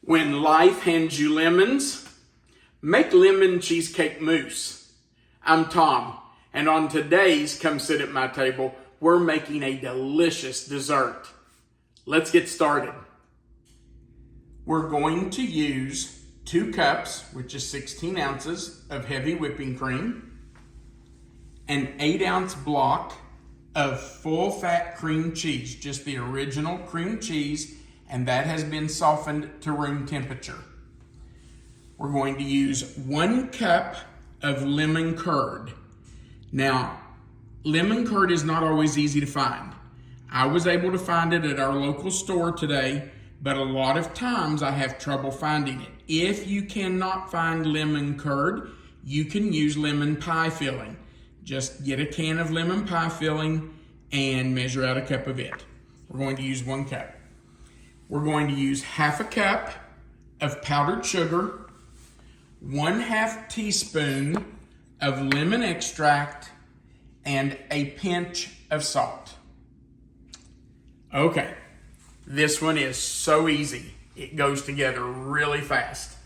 When life hands you lemons, make lemon cheesecake mousse. I'm Tom, and on today's Come Sit at My Table, we're making a delicious dessert. Let's get started. We're going to use 2 cups, which is 16 ounces of heavy whipping cream, an 8-ounce block of full-fat cream cheese, just the original cream cheese, and that has been softened to room temperature. We're going to use 1 cup of lemon curd. Now, lemon curd is not always easy to find. I was able to find it at our local store today, but a lot of times I have trouble finding it. If you cannot find lemon curd, you can use lemon pie filling. Just get a can of lemon pie filling and measure out a cup of it. We're going to use 1 cup. We're going to use half a cup of powdered sugar, 1/2 teaspoon of lemon extract, and a pinch of salt. Okay, this one is so easy. It goes together really fast.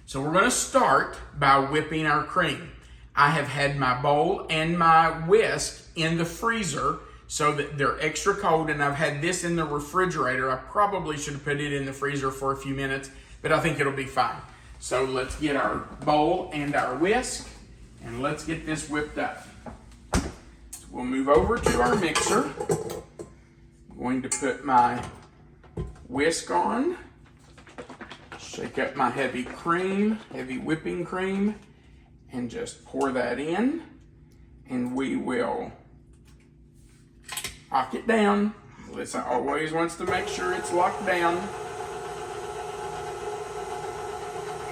So we're going to start by whipping our cream. I have had my bowl and my whisk in the freezer so that they're extra cold, and I've had this in the refrigerator. I probably should have put it in the freezer for a few minutes, but I think it'll be fine. So let's get our bowl and our whisk, and let's get this whipped up. We'll move over to our mixer. I'm going to put my whisk on, shake up my heavy whipping cream, and just pour that in, and we will lock it down. Melissa always wants to make sure it's locked down.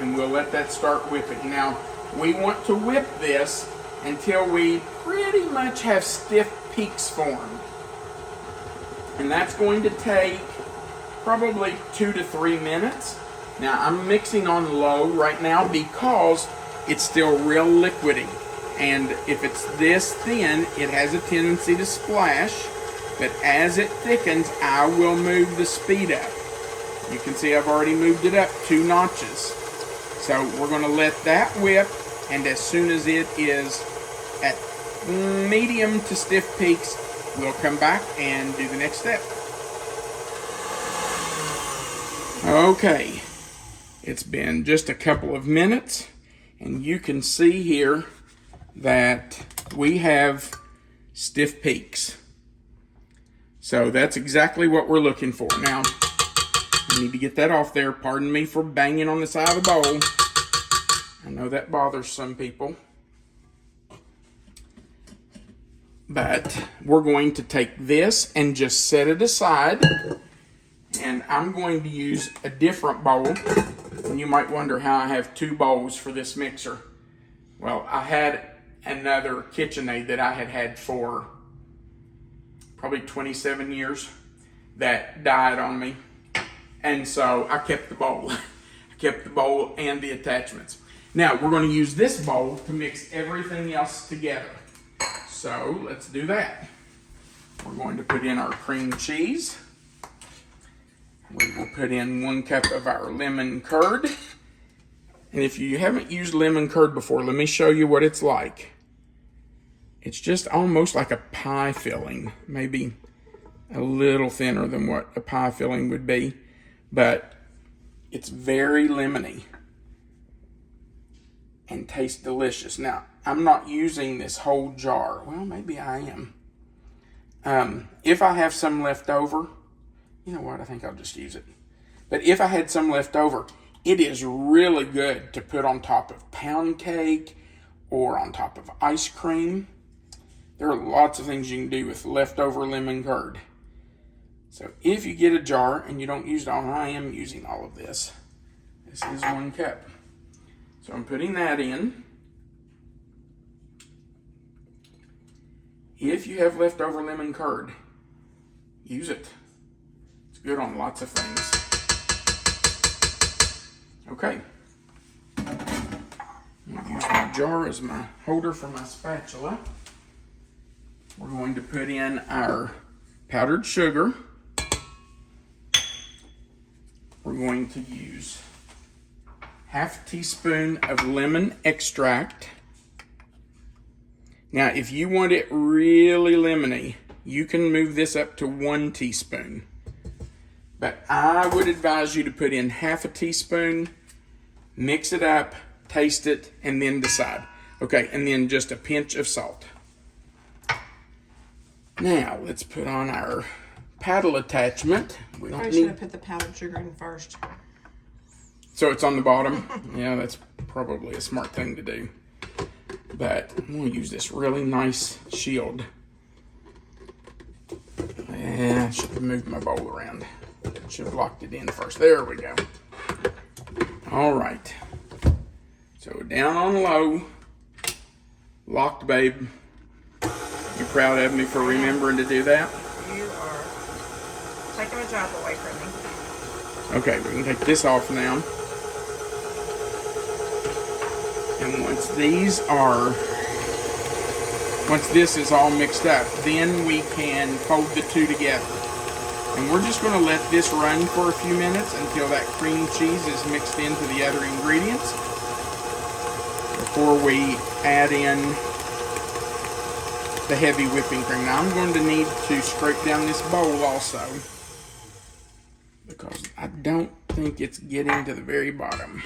And we'll let that start whipping. Now, we want to whip this until we pretty much have stiff peaks formed. And that's going to take probably 2 to 3 minutes. Now, I'm mixing on low right now because it's still real liquidy. And if it's this thin, it has a tendency to splash. But as it thickens, I will move the speed up. You can see I've already moved it up 2 notches. So we're going to let that whip, and as soon as it is at medium to stiff peaks, we'll come back and do the next step. Okay, it's been just a couple of minutes, and you can see here that we have stiff peaks. So that's exactly what we're looking for. Now, I need to get that off there. Pardon me for banging on the side of the bowl. I know that bothers some people. But we're going to take this and just set it aside. And I'm going to use a different bowl. And you might wonder how I have 2 bowls for this mixer. Well, I had another KitchenAid that I had had for probably 27 years that died on me. And so I kept the bowl. I kept the bowl and the attachments. Now we're going to use this bowl to mix everything else together. So let's do that. We're going to put in our cream cheese. We will put in 1 cup of our lemon curd. And if you haven't used lemon curd before, let me show you what it's like. It's just almost like a pie filling, maybe a little thinner than what a pie filling would be, but it's very lemony and tastes delicious. Now, I'm not using this whole jar. Well, maybe I am. If I have some left over, you know what, I think I'll just use it. But if I had some left over, it is really good to put on top of pound cake or on top of ice cream. There are lots of things you can do with leftover lemon curd. So if you get a jar and you don't use it all, I am using all of this. This is 1 cup. So I'm putting that in. If you have leftover lemon curd, use it. It's good on lots of things. Okay. I'm going to use my jar as my holder for my spatula. We're going to put in our powdered sugar. We're going to use half a teaspoon of lemon extract. Now, if you want it really lemony, you can move this up to 1 teaspoon. But I would advise you to put in half a teaspoon, mix it up, taste it, and then decide. Okay, and then just a pinch of salt. Now, let's put on our paddle attachment. We don't I should have put the powdered sugar in first. So it's on the bottom? Yeah, that's probably a smart thing to do. But I'm going to use this really nice shield. Yeah, I should have moved my bowl around. Should have locked it in first. There we go. All right. So down on low. Locked, babe. You proud of me for remembering to do that? You are taking my job away from me. Okay, we can take this off now. And once this is all mixed up, then we can fold the two together. And we're just going to let this run for a few minutes until that cream cheese is mixed into the other ingredients before we add in the heavy whipping cream. Now I'm going to need to scrape down this bowl also, because I don't think it's getting to the very bottom.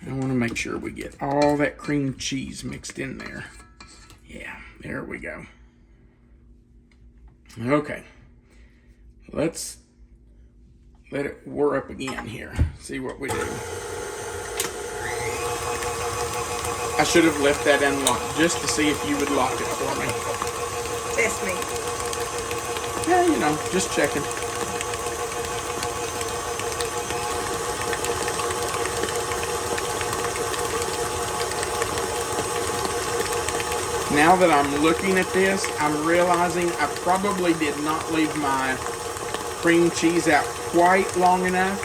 I want to make sure we get all that cream cheese mixed in there. Yeah, there we go. Okay, let's let it whir up again here. See what we do. I should have left that unlocked just to see if you would lock it for me. Test me. Yeah, you know, just checking. Now that I'm looking at this, I'm realizing I probably did not leave my cream cheese out quite long enough.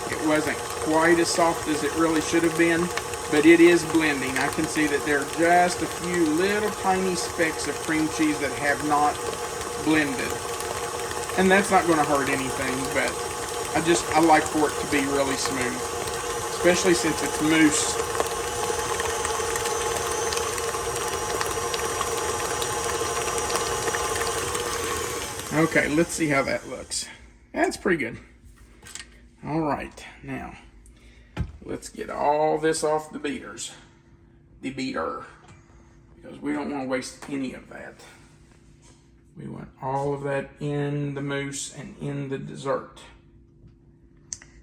It wasn't quite as soft as it really should have been, but it is blending. I can see that there are just a few little tiny specks of cream cheese that have not blended. And that's not going to hurt anything, but I like for it to be really smooth, especially since it's mousse. Okay, let's see how that looks. That's pretty good. All right, now let's get all this off the beaters. The beater. Because we don't want to waste any of that. We want all of that in the mousse and in the dessert.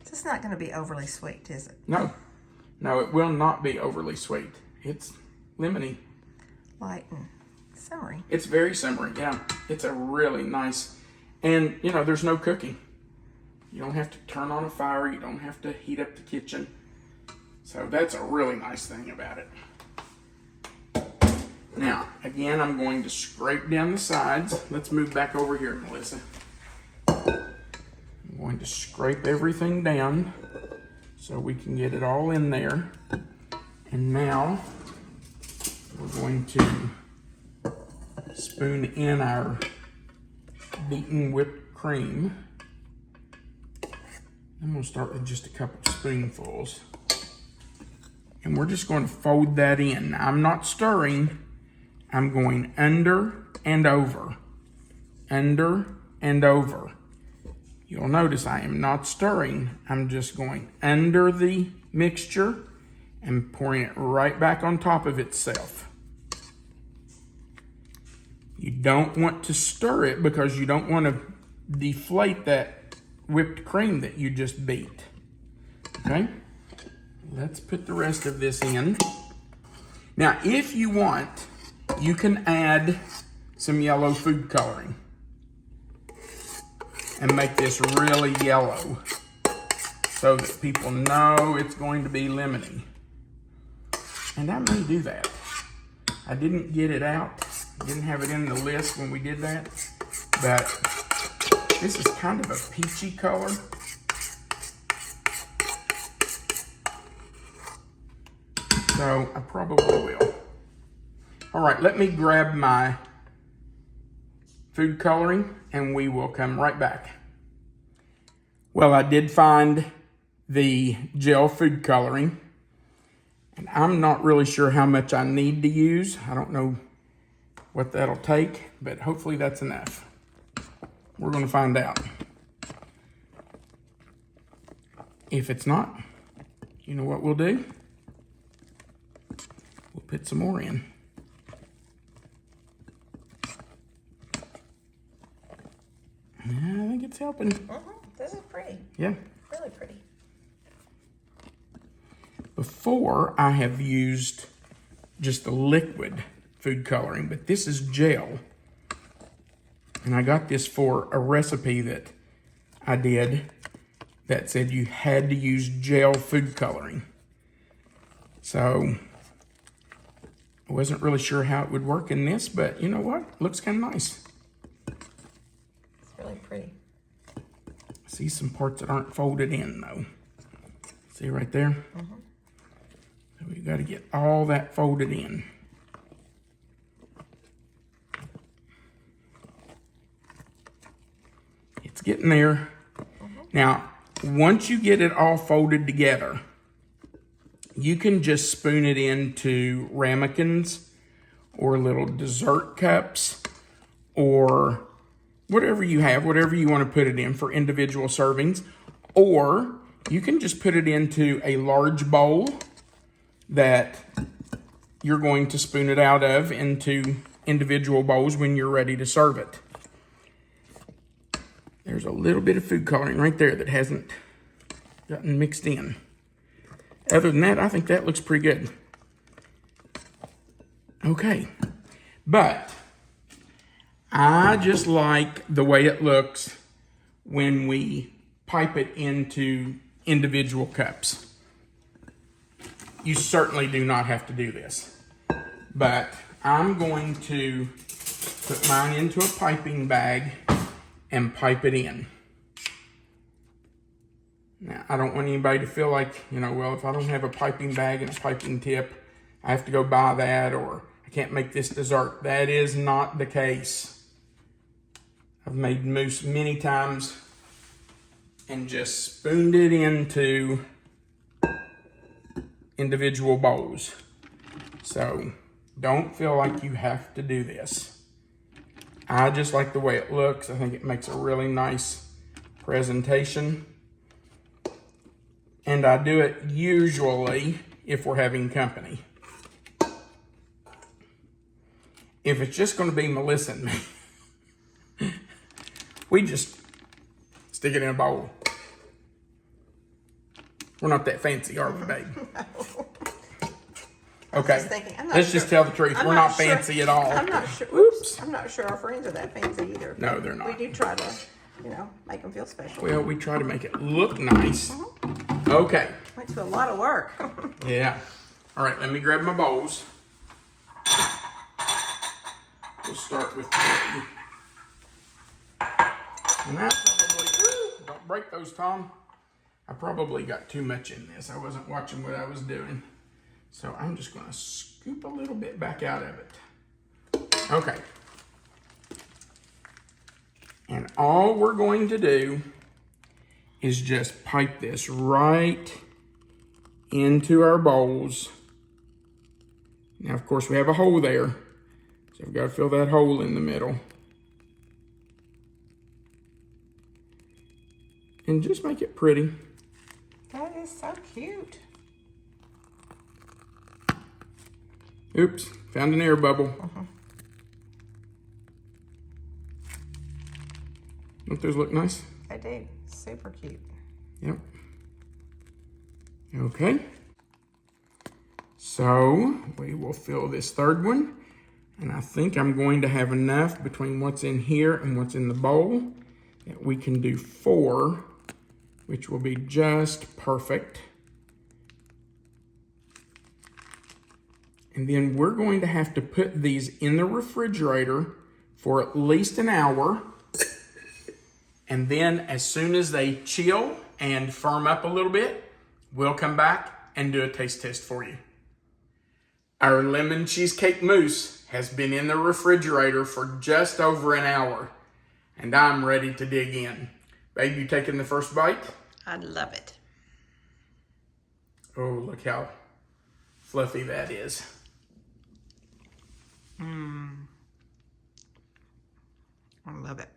It's not going to be overly sweet, is it? No. No, it will not be overly sweet. It's lemony. Light and summery. It's very summery, yeah. It's a really nice, and you know, there's no cooking. You don't have to turn on a fire. You don't have to heat up the kitchen. So that's a really nice thing about it. Now, again, I'm going to scrape down the sides. Let's move back over here, Melissa. I'm going to scrape everything down so we can get it all in there. And now we're going to spoon in our beaten whipped cream. I'm going to start with just a couple spoonfuls. And we're just going to fold that in. Now, I'm not stirring. I'm going under and over. Under and over. You'll notice I am not stirring. I'm just going under the mixture and pouring it right back on top of itself. You don't want to stir it because you don't want to deflate that whipped cream that you just beat. Okay? Let's put the rest of this in. Now, if you want, you can add some yellow food coloring and make this really yellow so that people know it's going to be lemony. And I may do that. I didn't get it out. Didn't have it in the list when we did that. But this is kind of a peachy color. So I probably will. All right, let me grab my food coloring, and we will come right back. Well, I did find the gel food coloring, and I'm not really sure how much I need to use. I don't know what that'll take, but hopefully that's enough. We're going to find out. If it's not, you know what we'll do? We'll put some more in. I think it's helping. This is pretty. Yeah. Really pretty. Before, I have used just the liquid food coloring, but this is gel. And I got this for a recipe that I did that said you had to use gel food coloring. So I wasn't really sure how it would work in this, but you know what? It looks kind of nice. It's really pretty. I see some parts that aren't folded in though. See right there? So we got to get all that folded in. It's getting there. Now, once you get it all folded together, you can just spoon it into ramekins or little dessert cups or whatever you have, whatever you want to put it in for individual servings. Or you can just put it into a large bowl that you're going to spoon it out of into individual bowls when you're ready to serve it. There's a little bit of food coloring right there that hasn't gotten mixed in. Other than that, I think that looks pretty good. Okay, but I just like the way it looks when we pipe it into individual cups. You certainly do not have to do this, but I'm going to put mine into a piping bag and pipe it in. Now, I don't want anybody to feel like, well, if I don't have a piping bag and a piping tip, I have to go buy that, or I can't make this dessert. That is not the case. I've made mousse many times and just spooned it into individual bowls. So don't feel like you have to do this. I just like the way it looks. I think it makes a really nice presentation. And I do it usually if we're having company. If it's just going to be Melissa and me, we just stick it in a bowl. We're not that fancy, are we, babe? Okay, let's just tell the truth. We're not fancy at all. I'm not sure. Oops. I'm not sure our friends are that fancy either. No, they're not. We do try to, make them feel special. Well, we try to make it look nice. Okay. Went to a lot of work. Yeah. All right, let me grab my bowls. We'll start with three. And that probably, don't break those, Tom. I probably got too much in this. I wasn't watching what I was doing. So I'm just going to scoop a little bit back out of it. Okay. And all we're going to do is just pipe this right into our bowls. Now, of course, we have a hole there. So I've got to fill that hole in the middle. And just make it pretty. That is so cute. Oops, found an air bubble. Don't those look nice? They do. Super cute. Yep. Okay. So we will fill this third one. And I think I'm going to have enough between what's in here and what's in the bowl that we can do 4, which will be just perfect. And then we're going to have to put these in the refrigerator for at least an hour. And then as soon as they chill and firm up a little bit, we'll come back and do a taste test for you. Our lemon cheesecake mousse has been in the refrigerator for just over an hour, and I'm ready to dig in. Babe, you taking the first bite? I love it. Oh, look how fluffy that is. I love it.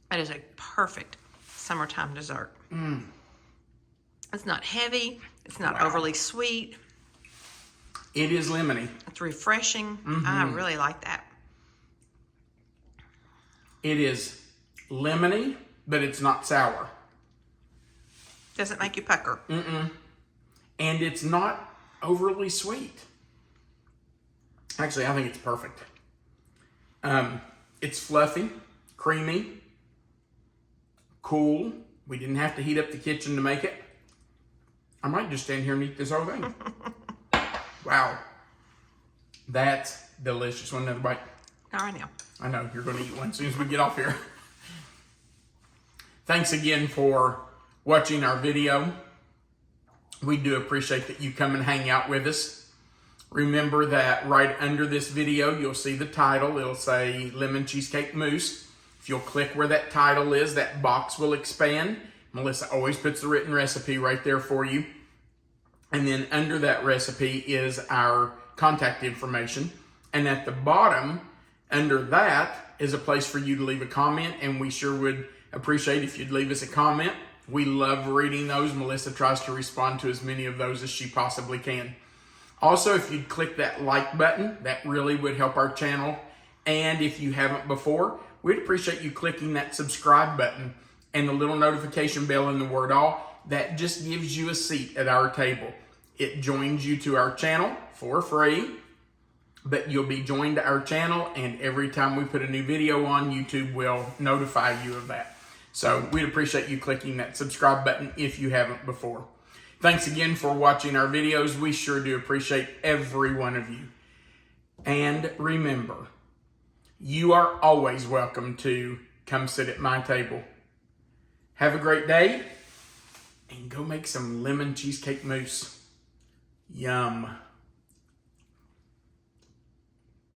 That is a perfect summertime dessert. It's not heavy. It's not overly sweet. It is lemony. It's refreshing. I really like that. It is lemony, but it's not sour. Doesn't make you pucker. And it's not overly sweet. Actually, I think it's perfect. It's fluffy, creamy, cool. We didn't have to heat up the kitchen to make it. I might just stand here and eat this whole thing. Wow. That's delicious. Want another bite? Not right now. I know, you're going to eat one as soon as we get off here. Thanks again for watching our video. We do appreciate that you come and hang out with us. Remember that right under this video, you'll see the title. It'll say Lemon Cheesecake Mousse. If you'll click where that title is, that box will expand. Melissa always puts the written recipe right there for you. And then under that recipe is our contact information. And at the bottom, under that, is a place for you to leave a comment. And we sure would appreciate if you'd leave us a comment. We love reading those. Melissa tries to respond to as many of those as she possibly can. Also, if you'd click that like button, that really would help our channel. And if you haven't before, we'd appreciate you clicking that subscribe button and the little notification bell in the word all. That just gives you a seat at our table. It joins you to our channel for free, but you'll be joined to our channel, and every time we put a new video on, YouTube will notify you of that. So we'd appreciate you clicking that subscribe button if you haven't before. Thanks again for watching our videos. We sure do appreciate every one of you. And remember, you are always welcome to come sit at my table. Have a great day, and go make some lemon cheesecake mousse. Yum.